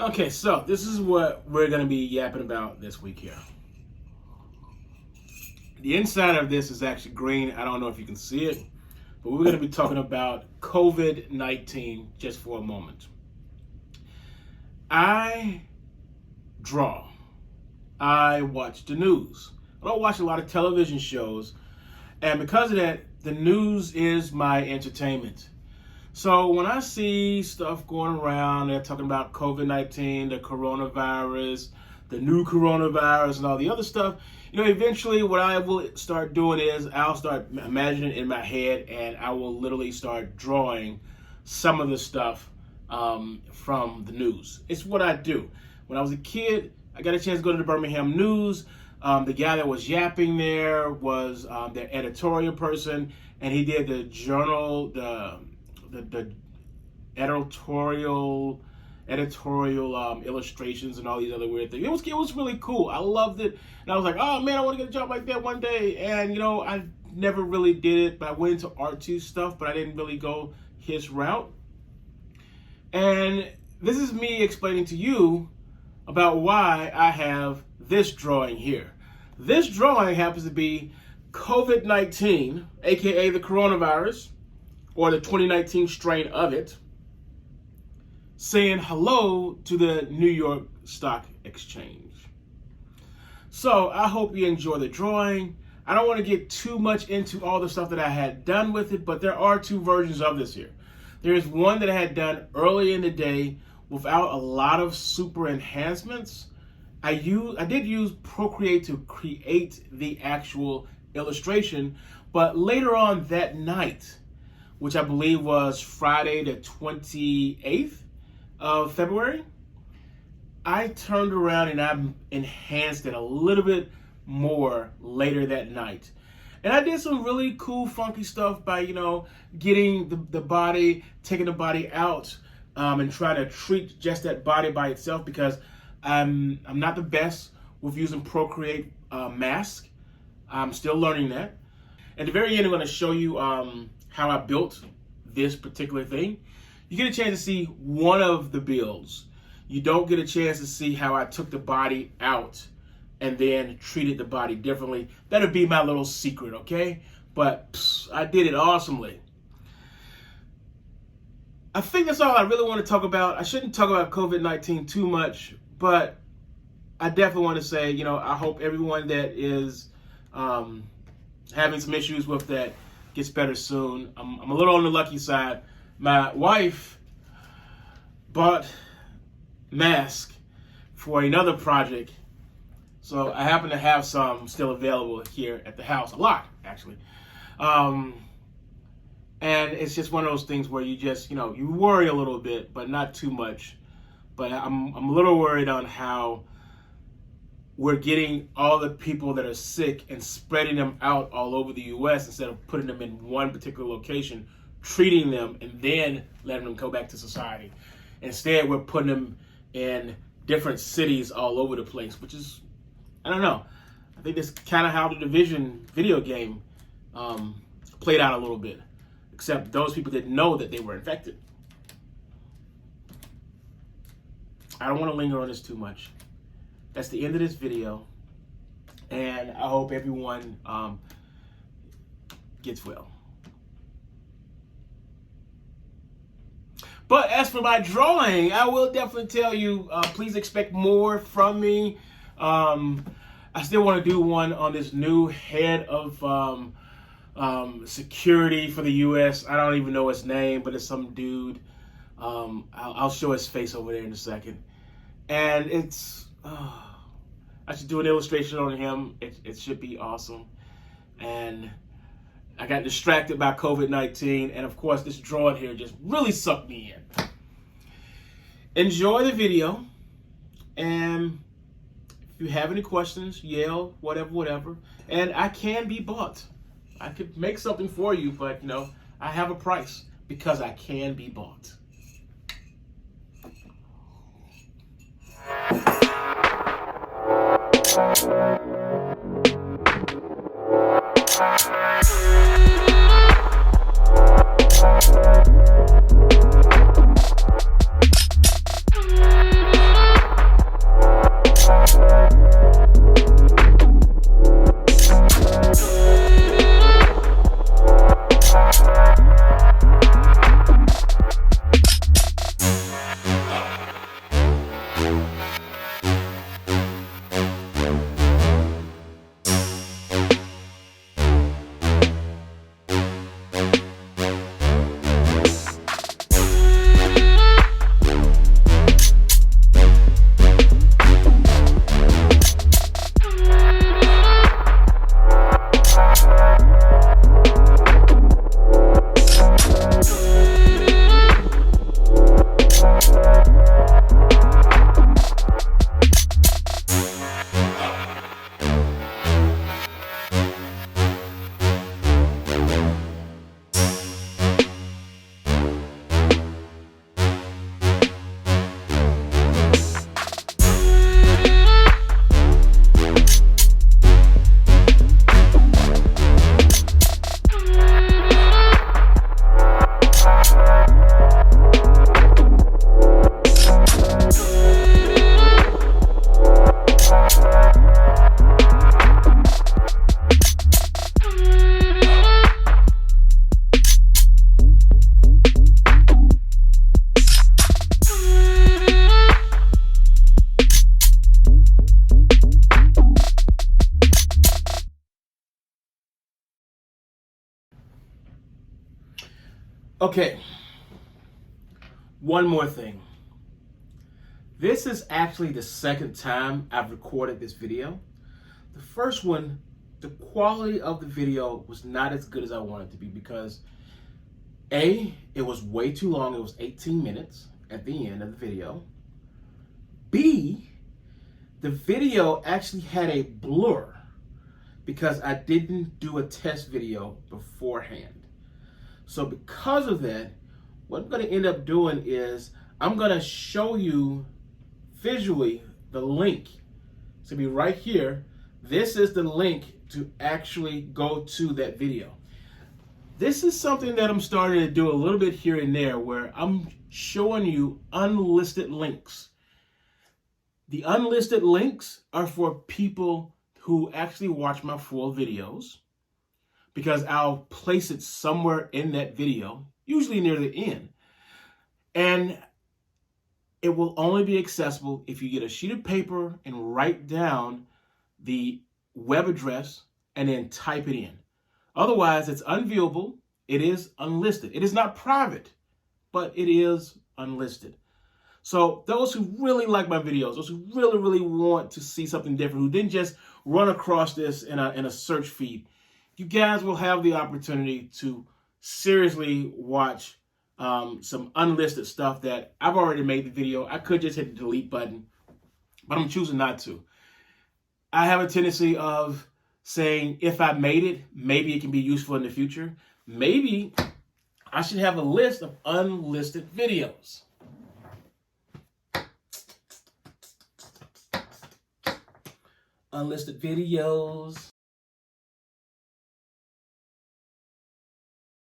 Okay, so this is what we're going to be yapping about this week here. The inside of this is actually green. I don't know if you can see it, but we're going to be talking about COVID-19 just for a moment. I draw. I watch the news. I don't watch a lot of television shows, and because of that, the news is my entertainment. So when I see stuff going around, they're talking about COVID-19, the coronavirus, the new coronavirus, and all the other stuff, eventually what I will start doing is I'll start imagining it in my head, and I will literally start drawing some of the stuff from the news. It's what I do. When I was a kid, I got a chance to go to the Birmingham News. The guy that was yapping there was their editorial person, and he did the journal, the editorial illustrations and all these other weird things. It was really cool. I loved it, and I was like, oh man, I want to get a job like that one day. And I never really did it, but I went into art stuff, but I didn't really go his route. And this is me explaining to you about why I have this drawing here. This drawing happens to be COVID-19, aka the coronavirus, or the 2019 strain of it, saying hello to the New York Stock Exchange. So I hope you enjoy the drawing. I don't want to get too much into all the stuff that I had done with it, but there are two versions of this here. There's one that I had done early in the day without a lot of super enhancements. I did use Procreate to create the actual illustration, but later on that night, which I believe was Friday the 28th of February, I turned around and I enhanced it a little bit more later that night. And I did some really cool, funky stuff by, getting the body, taking the body out, and trying to treat just that body by itself, because I'm not the best with using Procreate mask. I'm still learning that. At the very end, I'm going to show you how I built this particular thing. You get a chance to see one of the builds. You don't get a chance to see how I took the body out and then treated the body differently. That'll be my little secret, okay? But I did it awesomely. I think that's all I really want to talk about. I shouldn't talk about COVID-19 too much, but I definitely want to say, I hope everyone that is having some issues with that gets better soon. I'm a little on the lucky side. My wife bought masks for another project, so I happen to have some still available here at the house, a lot actually. And it's just one of those things where you just, you worry a little bit, but not too much. But I'm a little worried on how we're getting all the people that are sick and spreading them out all over the U.S. instead of putting them in one particular location, treating them, and then letting them go back to society. Instead, we're putting them in different cities all over the place, which is, I don't know. I think that's kind of how the Division video game played out a little bit, except those people didn't know that they were infected. I don't want to linger on this too much. That's the end of this video, and I hope everyone gets well. But as for my drawing, I will definitely tell you, please expect more from me. I still want to do one on this new head of security for the U.S. I don't even know his name, but it's some dude. I'll show his face over there in a second. And it's, I should do an illustration on him. It should be awesome. And I got distracted by COVID-19. And of course, this drawing here just really sucked me in. Enjoy the video. And if you have any questions, yell, whatever. And I can be bought. I could make something for you, but I have a price because I can be bought. Okay, one more thing. This is actually the second time I've recorded this video. The first one, the quality of the video was not as good as I wanted it to be because A, it was way too long. It was 18 minutes at the end of the video. B, the video actually had a blur because I didn't do a test video beforehand. So because of that, what I'm going to end up doing is I'm going to show you visually the link. It's going to be right here. This is the link to actually go to that video. This is something that I'm starting to do a little bit here and there where I'm showing you unlisted links. The unlisted links are for people who actually watch my full videos, because I'll place it somewhere in that video, usually near the end. And it will only be accessible if you get a sheet of paper and write down the web address and then type it in. Otherwise, it's unviewable. It is unlisted. It is not private, but it is unlisted. So those who really like my videos, those who really, really want to see something different, who didn't just run across this in a search feed, you guys will have the opportunity to seriously watch some unlisted stuff that I've already made the video. I could just hit the delete button, but I'm choosing not to. I have a tendency of saying if I made it, maybe it can be useful in the future. Maybe I should have a list of unlisted videos. Unlisted videos.